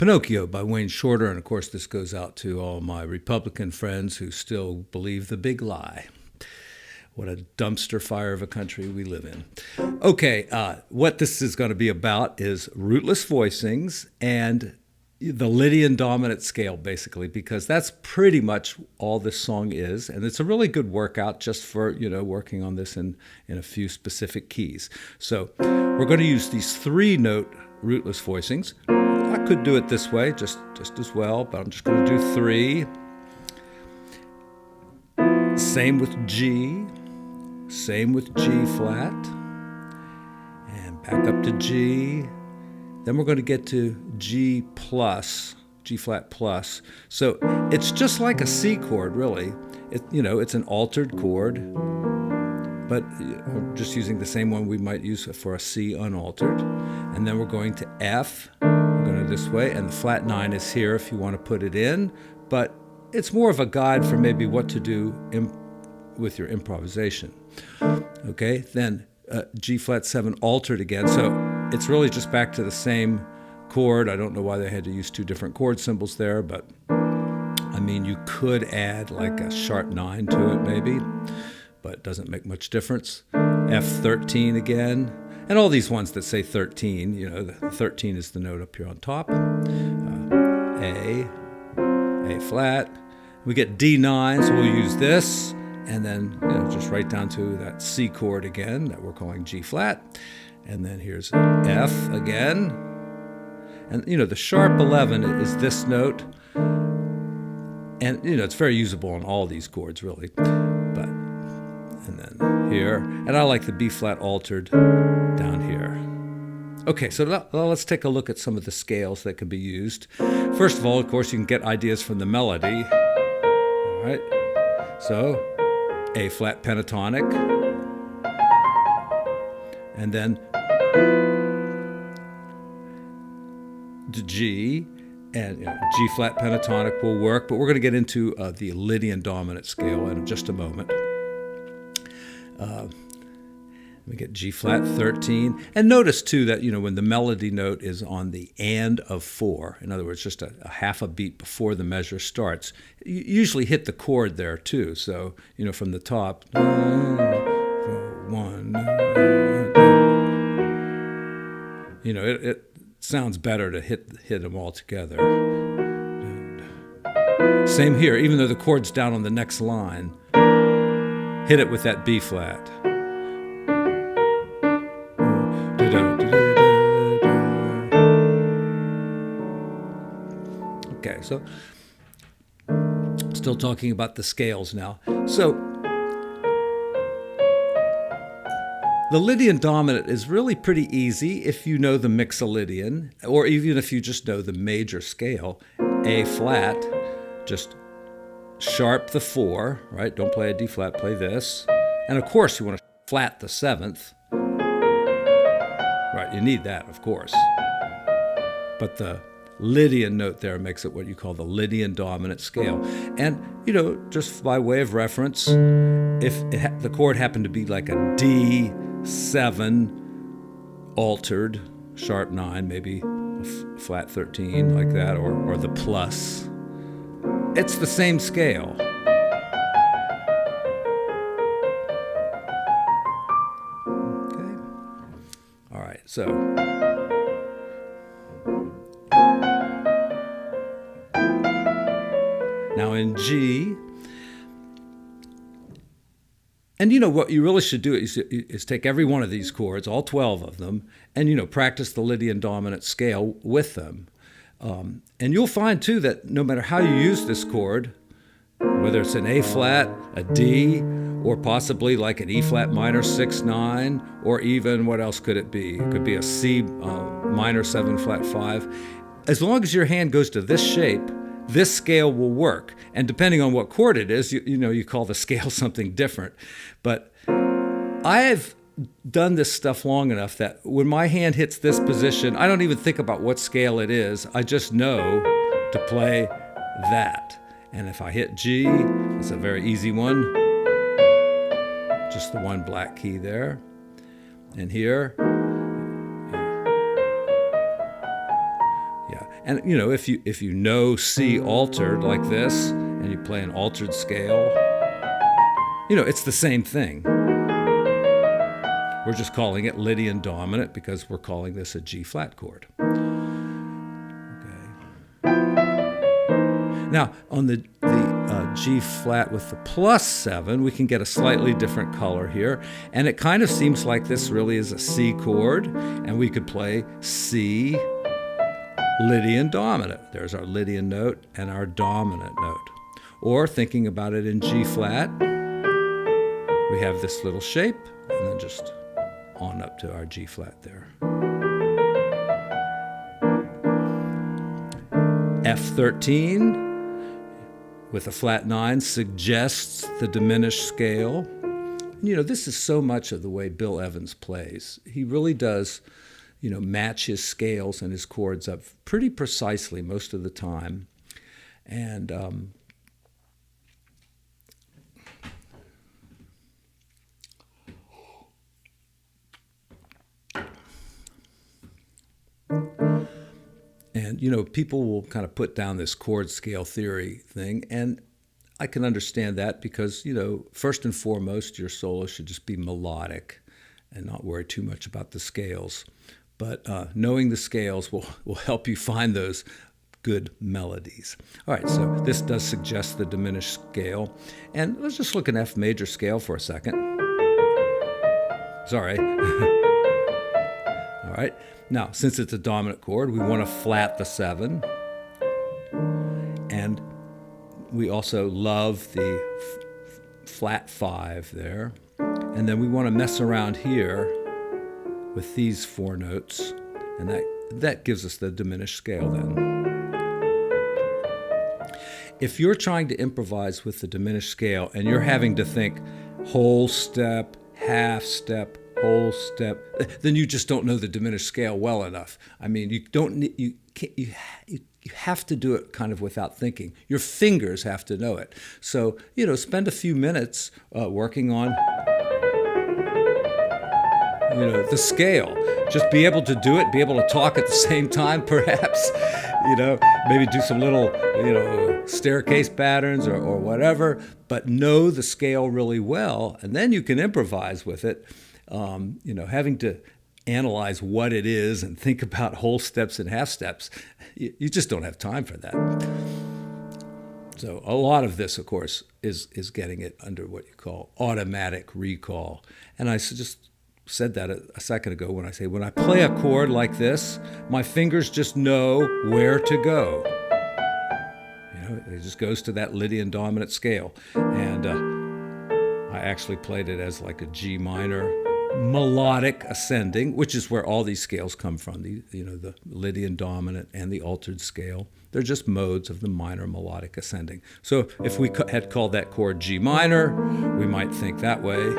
Pinocchio by Wayne Shorter, and of course this goes out to all my Republican friends who still believe the big lie. What a dumpster fire of a country we live in. Okay, what this is going to be about is rootless voicings and the Lydian dominant scale, basically, because that's pretty much all this song is, and it's a really good workout just for, working on this in a few specific keys. So we're going to use these 3-note rootless voicings. I could do it this way, just as well, but I'm just going to do 3. Same with G. Same with G flat, and back up to G. Then we're going to get to G plus, G flat plus. So it's just like a C chord, really. It's an altered chord, but I'm just using the same one we might use for a C unaltered. And then we're going to F. We're going to this way, and the flat 9 is here if you want to put it in, but it's more of a guide for maybe what to do with your improvisation. Okay, then G flat 7 altered again. So it's really just back to the same chord. I don't know why they had to use 2 different chord symbols there, but I mean, you could add like a sharp 9 to it maybe, but it doesn't make much difference. F13 again, and all these ones that say 13, the 13 is the note up here on top. A flat. We get D9, so we'll use this. And then just right down to that C chord again that we're calling G flat. And then here's F again. And the sharp 11 is this note. And it's very usable on all these chords really. And then here. And I like the B flat altered down here. Okay, so let's take a look at some of the scales that can be used. First of all, of course, you can get ideas from the melody. All right. So A flat pentatonic, and then to G, and G flat pentatonic will work, but we're going to get into the Lydian dominant scale in just a moment. We get G flat 13, and notice too that when the melody note is on the and of 4, in other words, just a half a beat before the measure starts, you usually hit the chord there too. So from the top, 1, it sounds better to hit them all together. Same here, even though the chord's down on the next line, hit it with that B flat. Okay, so still talking about the scales now. So the Lydian dominant is really pretty easy if you know the Mixolydian, or even if you just know the major scale. A flat, just sharp the 4, right? Don't play a D flat, play this. And of course you want to flat the 7th. Right, you need that, of course. But the Lydian note there makes it what you call the Lydian dominant scale. And, just by way of reference, if the chord happened to be like a D7 altered, sharp 9, maybe a flat 13 like that, or the plus, it's the same scale. Okay. All right, so now in G, and what you really should do is take every one of these chords, all 12 of them, and practice the Lydian dominant scale with them. And you'll find too that no matter how you use this chord, whether it's an A flat, a D, or possibly like an E flat minor 6/9, or even what else could it be? It could be a C minor 7 flat 5. As long as your hand goes to this shape, this scale will work. And depending on what chord it is, you call the scale something different. But I've done this stuff long enough that when my hand hits this position, I don't even think about what scale it is. I just know to play that. And if I hit G, it's a very easy one. Just the one black key there. And here. Yeah. And you know, if you know C altered like this, and you play an altered scale, you know, it's the same thing. We're just calling it Lydian dominant because we're calling this a G flat chord. Okay. Now, on the G flat with the +7, we can get a slightly different color here. And it kind of seems like this really is a C chord, and we could play C Lydian dominant. There's our Lydian note and our dominant note. Or thinking about it in G flat, we have this little shape, and then just on up to our G flat there. F13 with a flat 9 suggests the diminished scale. You know, this is so much of the way Bill Evans plays. He really does, you know, match his scales and his chords up pretty precisely most of the time. And you know, people will kind of put down this chord scale theory thing, and I can understand that because, you know, first and foremost, your solo should just be melodic and not worry too much about the scales. But knowing the scales will help you find those good melodies. All right, so this does suggest the diminished scale. And let's just look at F major scale for a second. Sorry. All right. Now, since it's a dominant chord, we want to flat the 7. And we also love the flat 5 there. And then we want to mess around here with these 4 notes. And that gives us the diminished scale then. If you're trying to improvise with the diminished scale and you're having to think whole step, half step, whole step, then you just don't know the diminished scale well enough. I mean, you have to do it kind of without thinking. Your fingers have to know it. So, you know, spend a few minutes working on, you know, the scale. Just be able to do it, be able to talk at the same time, perhaps. You know, maybe do some little, you know, staircase patterns or whatever, but know the scale really well, and then you can improvise with it. You know, having to analyze what it is and think about whole steps and half steps, you just don't have time for that. So a lot of this, of course, is getting it under what you call automatic recall. And I just said that a second ago when I say, when I play a chord like this, my fingers just know where to go. You know, it just goes to that Lydian dominant scale. And I actually played it as like a G minor melodic ascending, which is where all these scales come from, the Lydian dominant and the altered scale. They're just modes of the minor melodic ascending. So if we had called that chord G minor, we might think that way.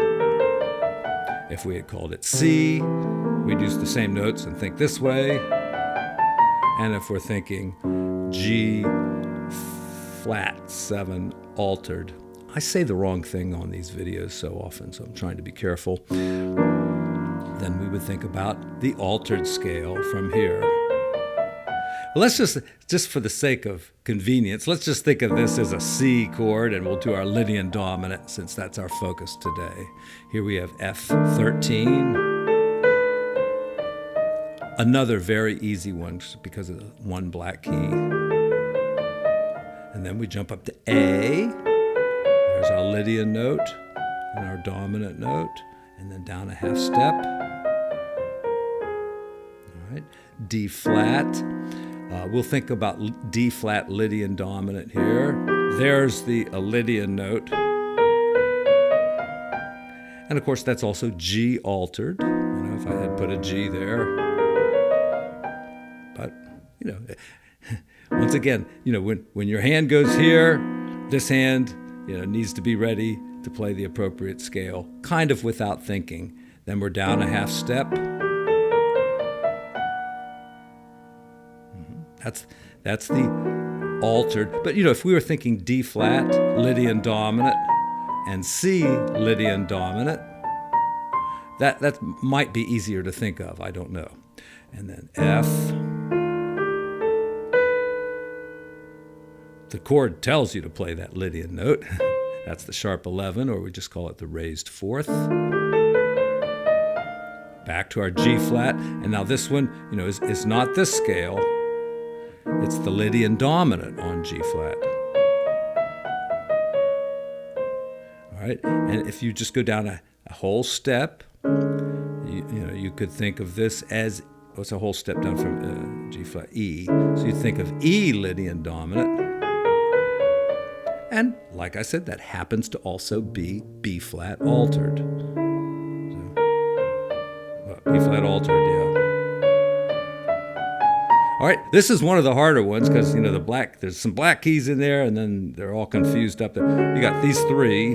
If we had called it C, we'd use the same notes and think this way. And if we're thinking G flat 7 altered, I say the wrong thing on these videos so often, so I'm trying to be careful. Then we would think about the altered scale from here. Let's just for the sake of convenience, let's just think of this as a C chord, and we'll do our Lydian dominant since that's our focus today. Here we have F13. Another very easy one because of the one black key. And then we jump up to A. There's our Lydian note and our dominant note, and then down a half step. All right, D flat. We'll think about D flat Lydian dominant here. There's the Lydian note. And of course, that's also G altered. You know, if I had put a G there. But, you know, once again, you know, when your hand goes here, this hand, you know, needs to be ready to play the appropriate scale, kind of without thinking. Then we're down a half step. That's the altered. But, you know, if we were thinking D flat, Lydian dominant, and C Lydian dominant, that might be easier to think of. I don't know. And then F. the chord tells you to play that Lydian note. That's the sharp 11, or we just call it the raised fourth. Back to our G flat, and now this one, is not this scale. It's the Lydian dominant on G flat. All right, and if you just go down a whole step, you could think of this as it's a whole step down from G flat E. So you think of E Lydian dominant, and like I said, that happens to also be B flat altered. B flat altered, yeah. All right, this is one of the harder ones because there's some black keys in there, and then they're all confused up there. You got these three,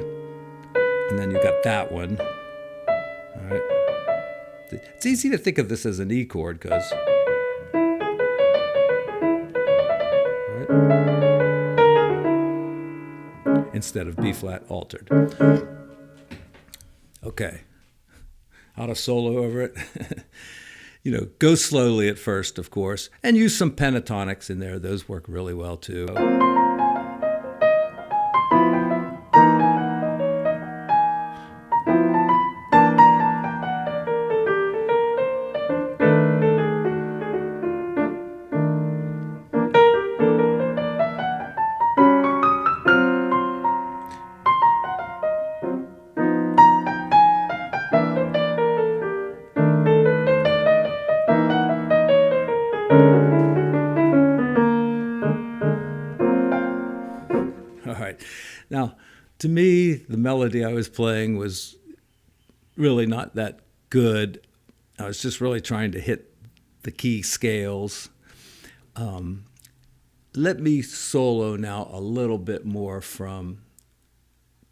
and then you got that one. All right, it's easy to think of this as an E chord because. Instead of B flat altered. Okay. How to solo over it? Go slowly at first, of course, and use some pentatonics in there. Those work really well too. Now, to me, the melody I was playing was really not that good. I was just really trying to hit the key scales. Let me solo now a little bit more from,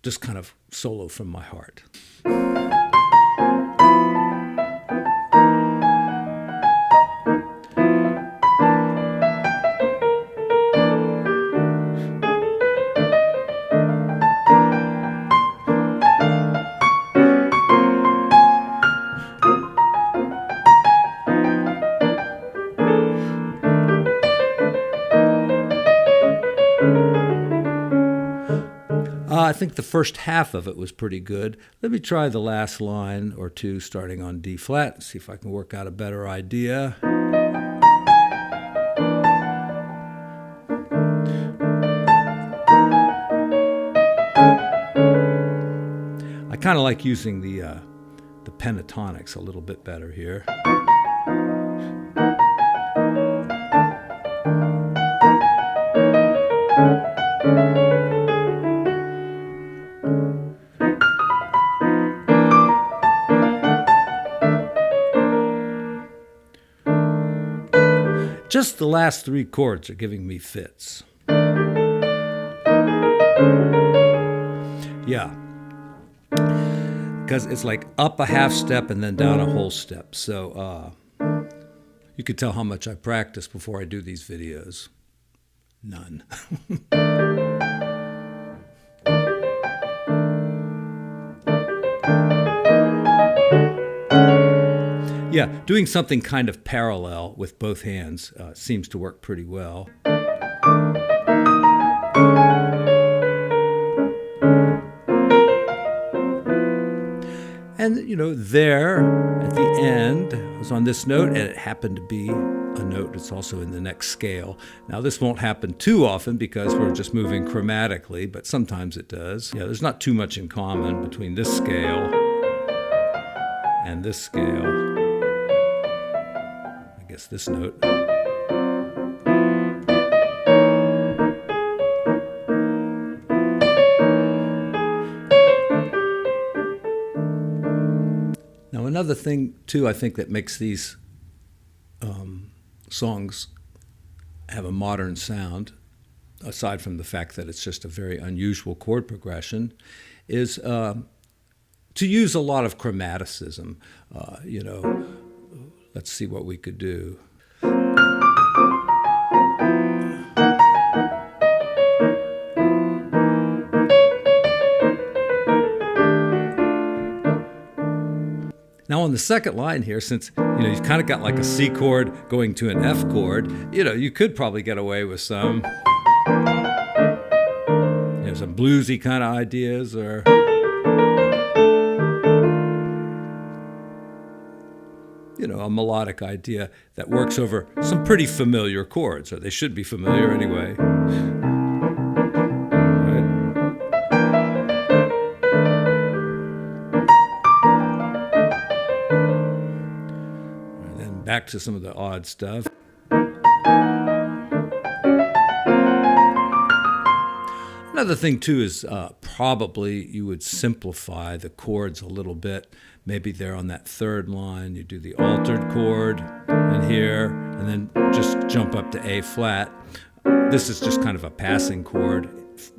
just kind of solo from my heart. I think the first half of it was pretty good. Let me try the last line or two starting on D flat, see if I can work out a better idea. I kind of like using the pentatonics a little bit better here. Just the last three chords are giving me fits. Yeah. Because it's like up a half step and then down a whole step. So you could tell how much I practice before I do these videos. None. Yeah, doing something kind of parallel with both hands seems to work pretty well. And, there at the end, I was on this note, and it happened to be a note that's also in the next scale. Now, this won't happen too often because we're just moving chromatically, but sometimes it does. Yeah, there's not too much in common between this scale and this scale. I guess this note. Now, another thing, too, I think that makes these songs have a modern sound, aside from the fact that it's just a very unusual chord progression, is to use a lot of chromaticism. Let's see what we could do. Now on the second line here, since you've kind of got like a C chord going to an F chord, you could probably get away with some. have some bluesy kind of ideas, or a melodic idea that works over some pretty familiar chords, or they should be familiar anyway. Back to some of the odd stuff. Another thing, too, is probably you would simplify the chords a little bit. Maybe they're on that third line. You do the altered chord and here, and then just jump up to A flat. This is just kind of a passing chord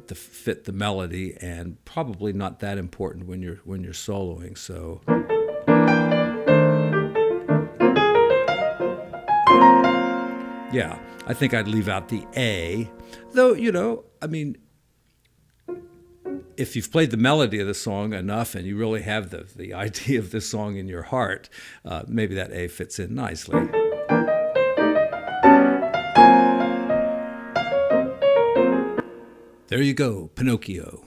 to fit the melody, and probably not that important when you're soloing. So. Yeah, I think I'd leave out the A, though, if you've played the melody of the song enough and you really have the idea of this song in your heart, maybe that A fits in nicely. There you go, Pinocchio.